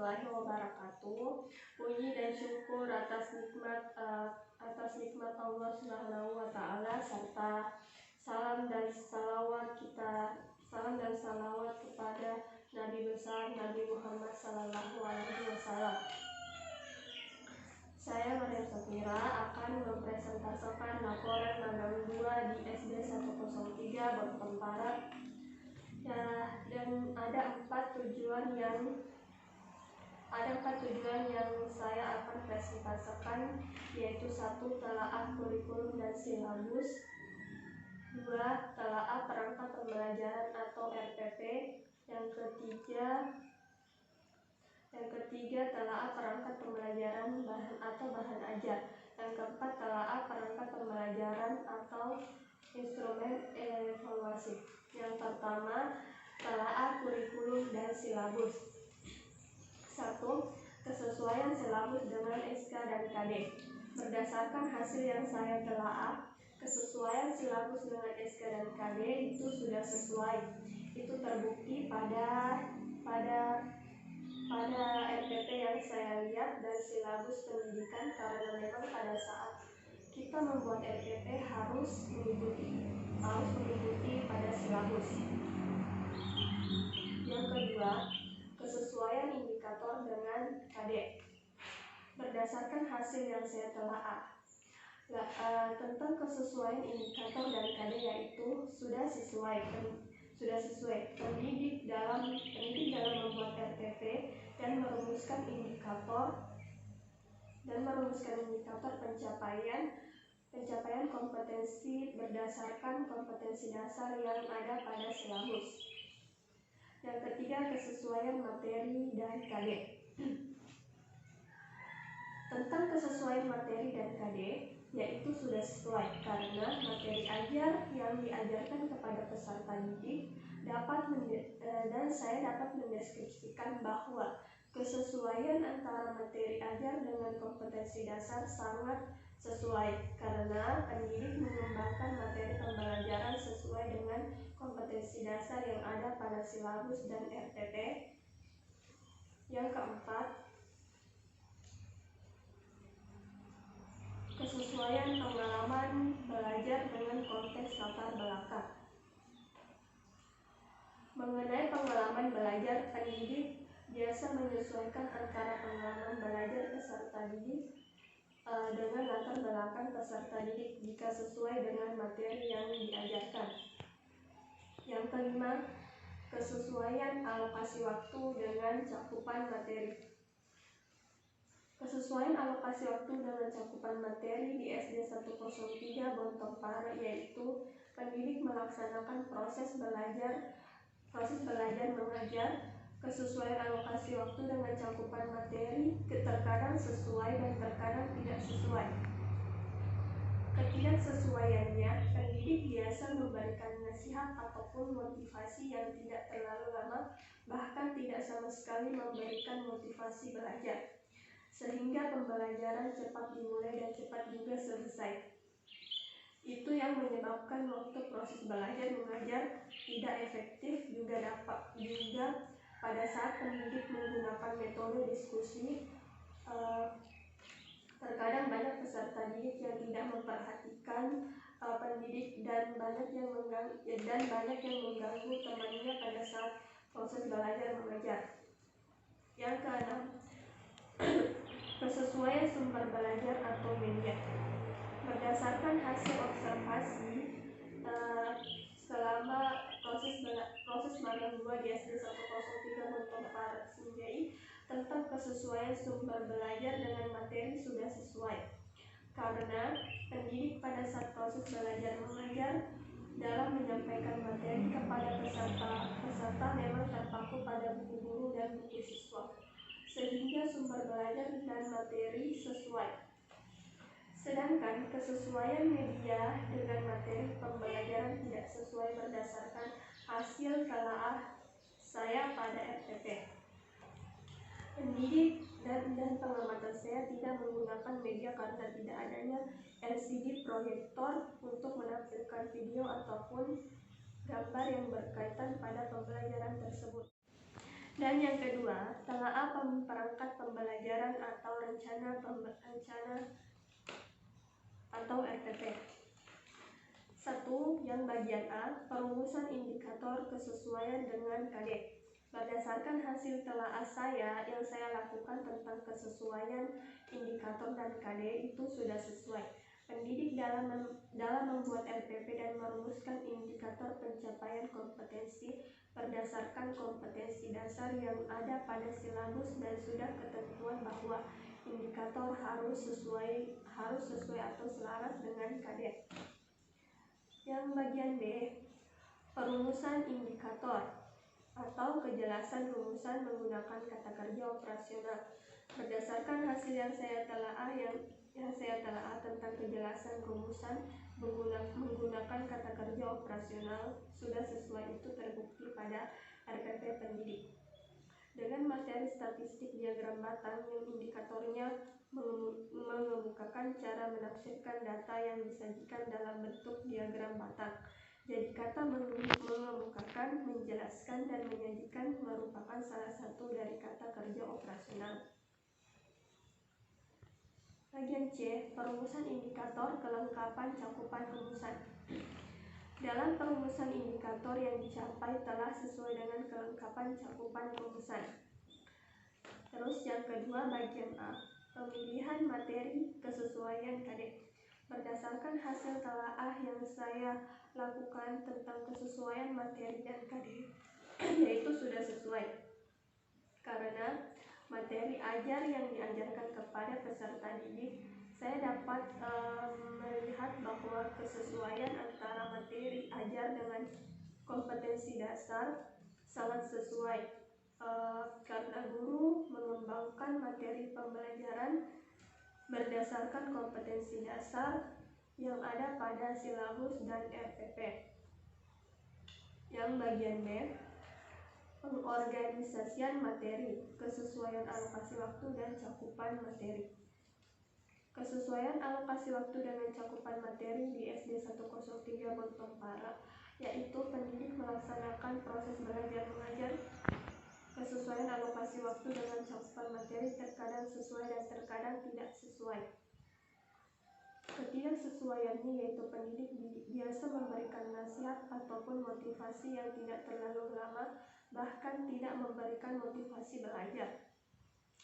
warahmatullahi wabarakatuh. Puji dan syukur atas nikmat Allah Subhanahu wa taala, serta salam dan salawat kepada Nabi besar Nabi Muhammad sallallahu alaihi wasallam. Saya Maria Safira akan mempresentasikan laporan magang 2 di SD 103 Bontong Barat. Ya, dan ada empat tujuan yang saya akan presentasikan, yaitu 1. Telaah kurikulum dan silabus. 2. Telaah perangkat pembelajaran atau RPP. Yang ketiga telaah perangkat pembelajaran bahan ajar. Yang keempat telaah perangkat pembelajaran atau instrumen evaluasi. Yang pertama, telaah kurikulum dan silabus. 1. Kesesuaian silabus dengan SK dan KD. Berdasarkan hasil yang saya telaah, kesesuaian silabus dengan SK dan KD itu sudah sesuai. Itu terbukti pada RPP yang saya lihat dan silabus pendidikan, karena memang pada saat kita membuat RPP harus mengikuti pada silabus. Yang kedua, kesesuaian indikator dengan KD. Berdasarkan hasil yang saya telaah, tentang kesesuaian indikator dan KD yaitu sudah sesuai. Pendidik dalam membuat RPP dan merumuskan indikator pencapaian kompetensi berdasarkan kompetensi dasar yang ada pada silabus. Yang ketiga, kesesuaian materi dan KD. Tentang kesesuaian materi dan KD, yaitu sudah sesuai karena materi ajar yang diajarkan kepada peserta didik dan saya dapat mendeskripsikan bahwa kesesuaian antara materi ajar dengan kompetensi dasar sangat sesuai karena pendidik mengembangkan materi pembelajaran sesuai dengan kompetensi dasar yang ada pada silabus dan RPP. Yang keempat, kesesuaian pengalaman belajar dengan konteks latar belakang. Mengenai pengalaman belajar, pendidik biasa menyesuaikan antara pengalaman belajar peserta didik dengan latar belakang peserta didik jika sesuai dengan materi yang diajarkan. Yang kelima, kesesuaian alokasi waktu dengan cakupan materi. Kesesuaian alokasi waktu dengan cakupan materi di SD 103 Bontong Barat yaitu pendidik melaksanakan proses belajar mengajar. Kesesuaian alokasi waktu dengan cakupan materi terkadang sesuai dan terkadang tidak sesuai. Ketidaksesuaiannya, pendidik biasa memberikan nasihat ataupun motivasi yang tidak terlalu lama, bahkan tidak sama sekali memberikan motivasi belajar, sehingga pembelajaran cepat dimulai dan cepat juga selesai. Itu yang menyebabkan waktu proses belajar mengajar tidak efektif. Juga pada saat pendidik menggunakan metode diskusi, terkadang banyak peserta didik yang tidak memperhatikan pendidik dan banyak yang mengganggu temannya pada saat proses belajar mengajar. Yang keenam, kesesuaian sumber belajar atau media. Berdasarkan hasil observasi selama proses magang 2 di SD 103 Bontong Barat Sinjai, tentang kesesuaian sumber belajar dengan materi sudah sesuai karena pendidik pada saat proses belajar mengajar dalam menyampaikan materi kepada peserta memang terpaku pada buku guru dan buku siswa, sehingga sumber belajar dan materi sesuai. Sedangkan kesesuaian media dengan materi pembelajaran tidak sesuai berdasarkan hasil telaah saya pada RPP. Pendidik dan pengamatan saya tidak menggunakan media karena tidak adanya LCD proyektor untuk menampilkan video ataupun gambar yang berkaitan pada pembelajaran tersebut. Dan yang kedua, telaah perangkat pembelajaran atau rencana atau RPP. 1. Yang bagian A, perumusan indikator kesesuaian dengan KD. Berdasarkan hasil telaah yang saya lakukan tentang kesesuaian indikator dan KD itu sudah sesuai. Pendidik dalam membuat RPP dan merumuskan indikator pencapaian kompetensi berdasarkan kompetensi dasar yang ada pada silabus dan sudah ketentuan bahwa indikator harus sesuai atau selaras dengan KD. Yang bagian B, perumusan indikator atau kejelasan rumusan menggunakan kata kerja operasional. Berdasarkan hasil yang saya telaah tentang kejelasan rumusan menggunakan kata kerja operasional sudah sesuai, itu terbukti pada RPP pendidik. Dengan materi statistik diagram batang yang indikatornya mengemukakan cara menafsirkan data yang disajikan dalam bentuk diagram batang. Jadi kata mengemukakan, menjelaskan, dan menyajikan merupakan salah satu dari kata kerja operasional. Bagian C, perumusan indikator kelengkapan cakupan rumusan. Dalam perumusan indikator yang dicapai telah sesuai dengan kelengkapan cakupan rumusan. Terus yang kedua, bagian A, pemilihan materi kesesuaian KD. Berdasarkan hasil telaah yang saya lakukan tentang kesesuaian materi dan KD, yaitu sudah sesuai. Karena materi ajar yang diajarkan kepada peserta didik, saya dapat melihat bahwa kesesuaian antara materi ajar dengan kompetensi dasar sangat sesuai. Karena guru mengembangkan materi pembelajaran berdasarkan kompetensi dasar yang ada pada silabus dan RPP. Yang bagian B, pengorganisasian materi, kesesuaian alokasi waktu dan cakupan materi. Kesesuaian alokasi waktu dengan cakupan materi di SD 103 Bontempara, yaitu pendidik melaksanakan proses belajar mengajar. Kesesuaian alokasi waktu dengan cakupan materi terkadang sesuai dan terkadang tidak sesuai. Ketidaksesuaiannya yaitu pendidik biasa memberikan nasihat ataupun motivasi yang tidak terlalu lama, bahkan tidak memberikan motivasi belajar,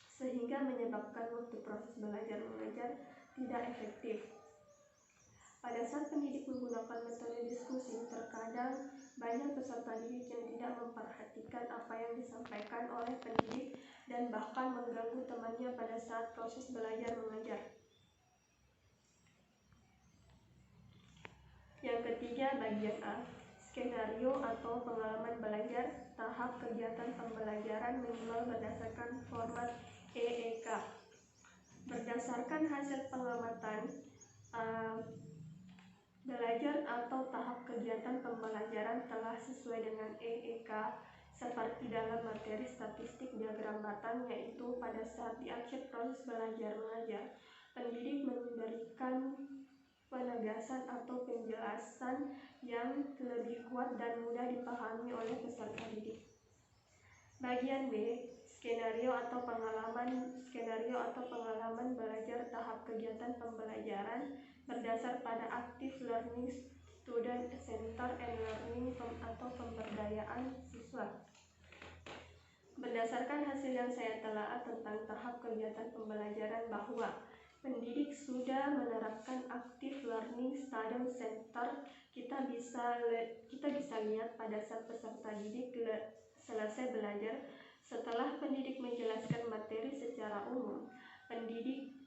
sehingga menyebabkan waktu proses belajar mengajar tidak efektif. Pada saat pendidik menggunakan metode diskusi, terkadang banyak peserta didik yang tidak memperhatikan apa yang disampaikan oleh pendidik dan bahkan mengganggu temannya pada saat proses belajar mengajar. Yang ketiga, bagian A, skenario atau pengalaman belajar tahap kegiatan pembelajaran minimal berdasarkan format EEK. Berdasarkan hasil pengamatan belajar atau tahap kegiatan pembelajaran telah sesuai dengan EEK seperti dalam materi statistik diagram batang, yaitu pada saat di akhir proses belajar mengajar, pendidik memberikan penegasan atau penjelasan yang lebih kuat dan mudah dipahami oleh peserta didik. Bagian B, skenario atau pengalaman belajar tahap kegiatan pembelajaran berdasar pada active learning, student center and learning atau pemberdayaan siswa. Berdasarkan hasil yang saya telaah tentang tahap kegiatan pembelajaran bahwa pendidik sudah menerapkan active learning student center, kita bisa lihat pada saat peserta didik selesai belajar. Setelah pendidik menjelaskan materi secara umum, pendidik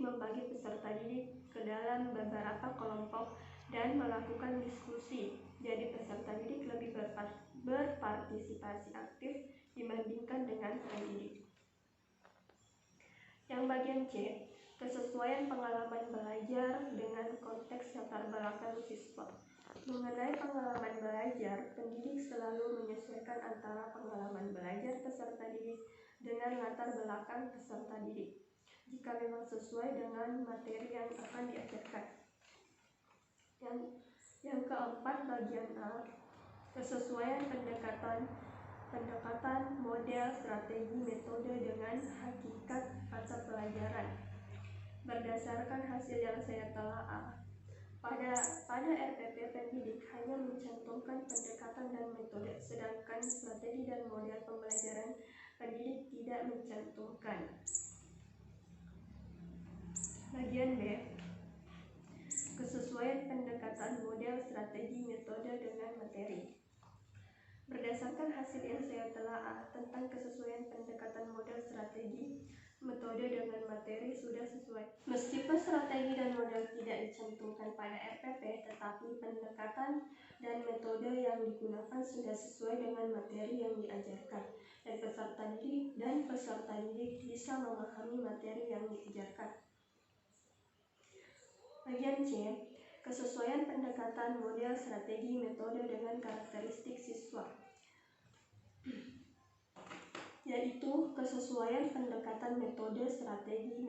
membagi peserta didik ke dalam beberapa kelompok dan melakukan diskusi. Jadi peserta didik lebih berpartisipasi aktif dibandingkan dengan pendidik. Yang bagian C, kesesuaian pengalaman belajar dengan konteks latar belakang siswa. Mengenai pengalaman belajar, pendidik selalu menyesuaikan antara pengalaman belajar peserta didik dengan latar belakang peserta didik, jika memang sesuai dengan materi yang akan diajarkan. Yang keempat, bagian A, kesesuaian pendekatan model strategi, metode dengan hakikat mata pelajaran. Berdasarkan hasil yang saya telaah, pada RPP pendidik hanya mencantumkan pendekatan dan metode, sedangkan strategi dan model pembelajaran pendidik tidak mencantumkan. Bagian B, kesesuaian pendekatan model, strategi, metode dengan materi. Berdasarkan hasil yang saya telaah tentang kesesuaian pendekatan model, strategi, metode dengan materi sudah sesuai. Meskipun strategi dan model tidak dicantumkan pada RPP, tetapi pendekatan dan metode yang digunakan sudah sesuai dengan materi yang diajarkan, dan peserta didik bisa memahami materi yang diajarkan. Bagian C, kesesuaian pendekatan model, strategi, metode dengan karakteristik siswa, yaitu kesesuaian pendekatan metode, strategi,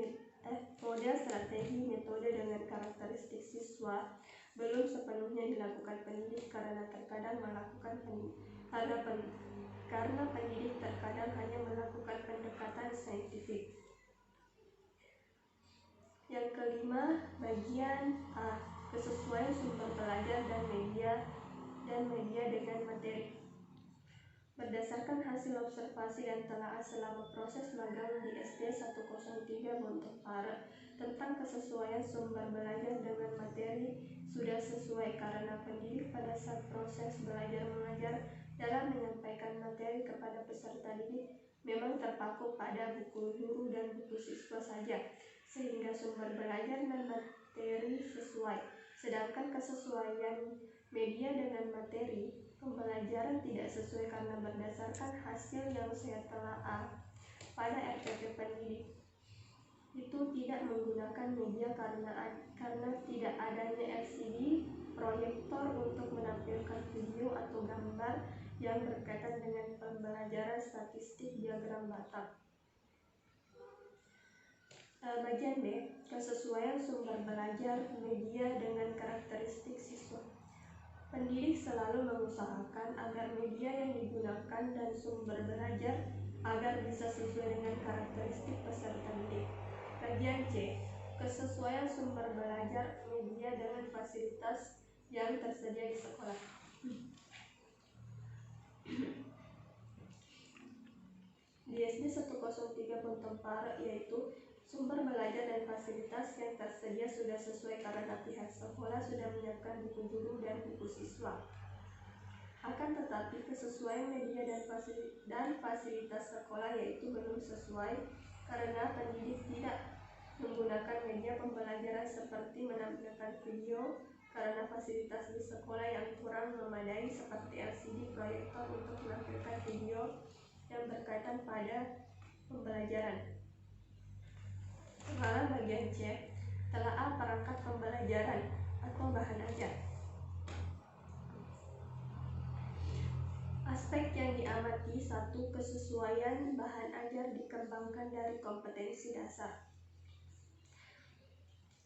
metode dengan karakteristik siswa belum sepenuhnya dilakukan pendidik karena terkadang pendidik terkadang hanya melakukan pendekatan saintifik. Yang kelima, bagian A, kesesuaian sumber belajar dan media dengan materi. Berdasarkan hasil observasi dan telaah selama proses magang di SD 103 Bontepare tentang kesesuaian sumber belajar dengan materi sudah sesuai karena pendidik pada saat proses belajar mengajar dalam menyampaikan materi kepada peserta didik memang terpaku pada buku guru dan buku siswa saja, sehingga sumber belajar dan materi sesuai. Sedangkan kesesuaian media dengan materi pembelajaran tidak sesuai karena berdasarkan hasil yang saya telaah pada RPP pendidik itu tidak menggunakan media karena tidak adanya LCD proyektor untuk menampilkan video atau gambar yang berkaitan dengan pembelajaran statistik diagram Batak. Bagian B, kesesuaian sumber belajar media dengan karakteristik siswa. Pendidik selalu mengusahakan agar media yang digunakan dan sumber belajar agar bisa sesuai dengan karakteristik peserta didik. Bagian C, kesesuaian sumber belajar media dengan fasilitas yang tersedia di sekolah. Di SD 103 Bontepare, yaitu sumber belajar dan fasilitas yang tersedia sudah sesuai karena pihak sekolah sudah menyiapkan buku guru dan buku siswa. Akan tetapi kesesuaian media dan fasilitas sekolah yaitu belum sesuai karena pendidik tidak menggunakan media pembelajaran seperti menampilkan video karena fasilitas di sekolah yang kurang memadai seperti LCD proyektor untuk menampilkan video yang berkaitan pada pembelajaran. Soalan bagian C, telaah perangkat pembelajaran atau bahan ajar. Aspek yang diamati: 1. Kesesuaian bahan ajar dikembangkan dari kompetensi dasar.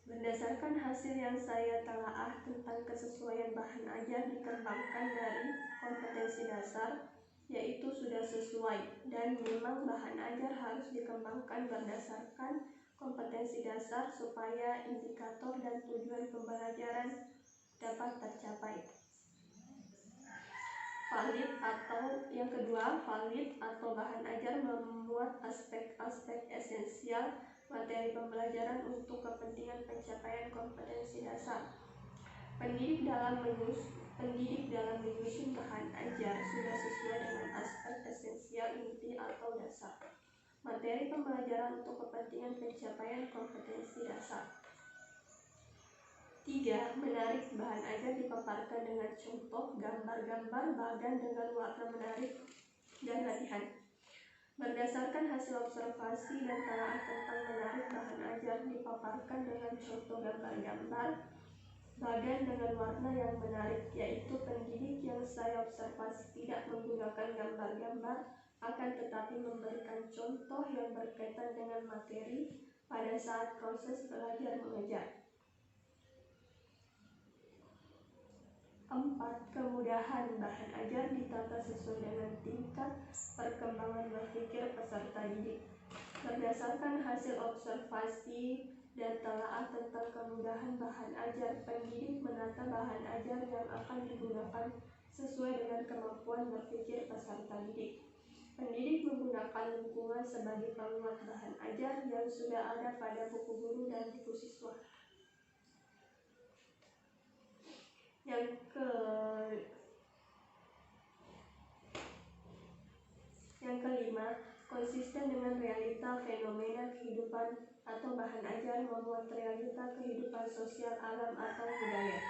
Berdasarkan hasil yang saya telaah tentang kesesuaian bahan ajar dikembangkan dari kompetensi dasar, yaitu sudah sesuai, dan memang bahan ajar harus dikembangkan berdasarkan kompetensi dasar supaya indikator dan tujuan pembelajaran dapat tercapai. Yang kedua, valid atau bahan ajar memuat aspek-aspek esensial materi pembelajaran untuk kepentingan pencapaian kompetensi dasar. Pendidik dalam menyusun bahan ajar sudah sesuai dengan aspek esensial inti atau dasar materi pembelajaran untuk kepentingan pencapaian kompetensi dasar. 3. Menarik: bahan ajar dipaparkan dengan contoh, gambar-gambar, bagan dengan warna menarik, dan latihan. Berdasarkan hasil observasi dan telaah tentang menarik, bahan ajar dipaparkan dengan contoh, gambar-gambar, bagan dengan warna yang menarik, yaitu pendidik yang saya observasi tidak menggunakan gambar-gambar, akan tetapi memberikan contoh yang berkaitan dengan materi pada saat proses belajar mengajar. 4. Kemudahan bahan ajar ditata sesuai dengan tingkat perkembangan berpikir peserta didik. Berdasarkan hasil observasi dan telaah tentang kemudahan bahan ajar, pendidik menata bahan ajar yang akan digunakan sesuai dengan kemampuan berpikir peserta didik. Pendidik menggunakan lingkungan sebagai penguat bahan ajar yang sudah ada pada buku guru dan buku siswa. Yang kelima, konsisten dengan realita fenomena kehidupan atau bahan ajar membuat realita kehidupan sosial alam atau budaya.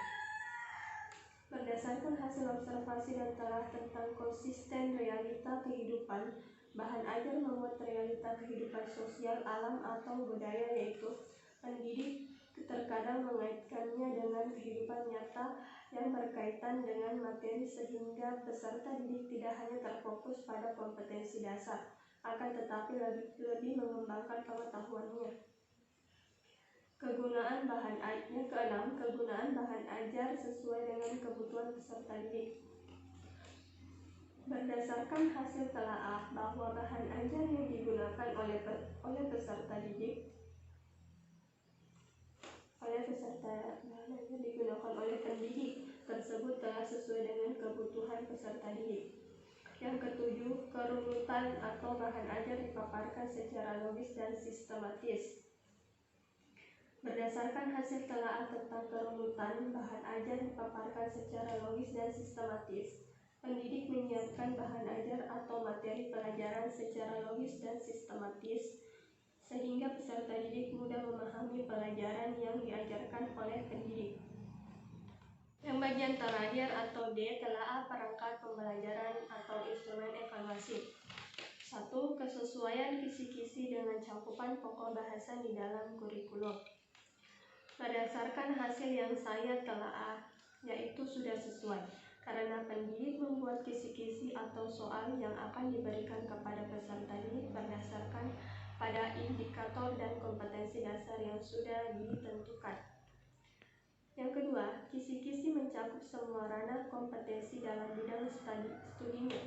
Berdasarkan hasil observasi dan telaah tentang konsisten realita kehidupan, bahan ajar membuat realita kehidupan sosial alam atau budaya, yaitu pendidik terkadang mengaitkannya dengan kehidupan nyata yang berkaitan dengan materi sehingga peserta didik tidak hanya terfokus pada kompetensi dasar, akan tetapi lebih mengembangkan pengetahuannya. Kegunaan bahan ajar. Yang keenam, kegunaan bahan ajar sesuai dengan kebutuhan peserta didik. Berdasarkan hasil telaah bahwa bahan ajar yang digunakan oleh peserta didik digunakan oleh pendidik tersebut telah sesuai dengan kebutuhan peserta didik. Yang ketujuh, kerunutan atau bahan ajar dipaparkan secara logis dan sistematis. Berdasarkan hasil telaah tentang kerunutan bahan ajar dipaparkan secara logis dan sistematis, pendidik menyiapkan bahan ajar atau materi pelajaran secara logis dan sistematis sehingga peserta didik mudah memahami pelajaran yang diajarkan oleh pendidik. Yang bagian terakhir atau D, telaah perangkat pembelajaran atau instrumen evaluasi. 1. Kesesuaian kisi-kisi dengan cakupan pokok bahasan di dalam kurikulum. Berdasarkan hasil yang saya telaah, yaitu sudah sesuai, karena pendidik membuat kisi-kisi atau soal yang akan diberikan kepada peserta didik berdasarkan pada indikator dan kompetensi dasar yang sudah ditentukan. Yang kedua, kisi-kisi mencakup semua ranah kompetensi dalam bidang studinya.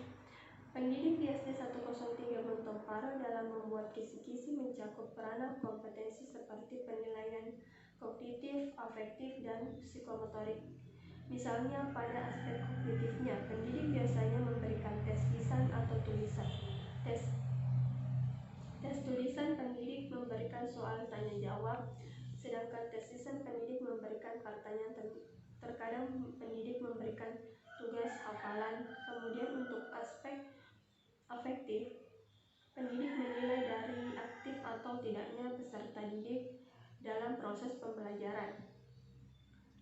Pendidik di SD 103 Montoparo dalam membuat kisi-kisi mencakup ranah kompetensi seperti penilaian kognitif, afektif, dan psikomotorik. Misalnya pada aspek kognitifnya, pendidik biasanya memberikan tes lisan atau tulisan. Tes tulisan pendidik memberikan soal tanya jawab, sedangkan tes lisan pendidik memberikan pertanyaan. Terkadang pendidik memberikan tugas hafalan. Kemudian untuk aspek afektif, pendidik menilai dari aktif atau tidaknya peserta didik dalam proses pembelajaran.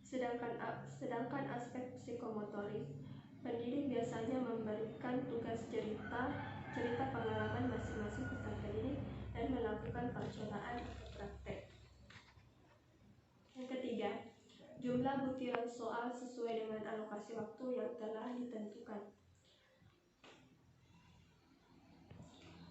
Sedangkan aspek psikomotorik, pendidik biasanya memberikan tugas cerita pengalaman masing-masing peserta didik dan melakukan percobaan atau praktek. Yang ketiga, jumlah butiran soal sesuai dengan alokasi waktu yang telah ditentukan.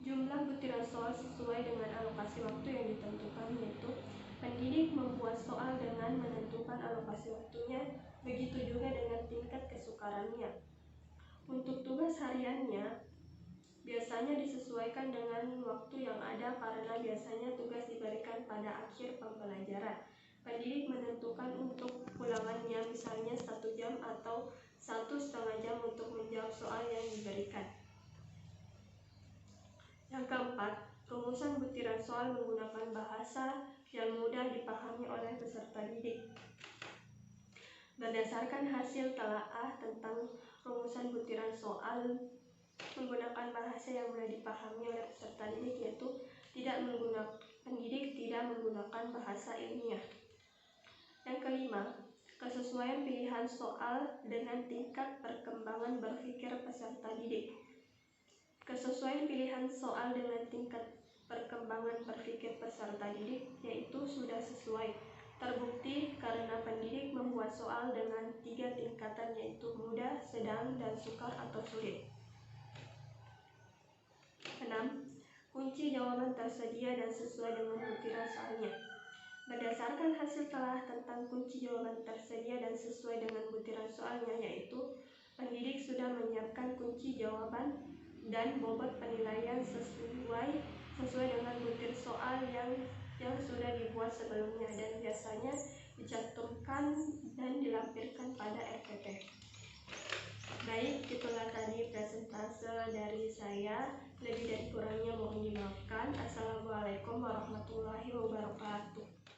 Jumlah butiran soal sesuai dengan alokasi waktu yang ditentukan, yaitu pendidik membuat soal dengan menentukan alokasi waktunya, begitu juga dengan tingkat kesukarannya. Untuk tugas hariannya, biasanya disesuaikan dengan waktu yang ada karena biasanya tugas diberikan pada akhir pembelajaran. Pendidik menentukan untuk ulangannya misalnya 1 jam atau 1,5 jam untuk menjawab soal yang diberikan. Yang keempat, rumusan butiran soal menggunakan bahasa yang mudah dipahami oleh peserta didik. Berdasarkan hasil telaah tentang rumusan butiran soal menggunakan bahasa yang mudah dipahami oleh peserta didik, yaitu pendidik tidak menggunakan bahasa ilmiah. Yang kelima, kesesuaian pilihan soal dengan tingkat perkembangan berpikir peserta didik. Kesesuaian pilihan soal dengan tingkat perkembangan berpikir peserta didik yaitu sudah sesuai. Terbukti karena pendidik membuat soal dengan 3 tingkatan, yaitu mudah, sedang, dan sukar atau sulit. 6. Kunci jawaban tersedia dan sesuai dengan butiran soalnya. Berdasarkan hasil telah tentang kunci jawaban tersedia dan sesuai dengan butiran soalnya, yaitu pendidik sudah menyiapkan kunci jawaban dan bobot penilaian sesuai dengan butir soal yang sudah dibuat sebelumnya dan biasanya dicantumkan dan dilampirkan pada RPP. Baik, itulah tadi presentase dari saya. Lebih dan kurangnya mohon dimaafkan. Assalamualaikum warahmatullahi wabarakatuh.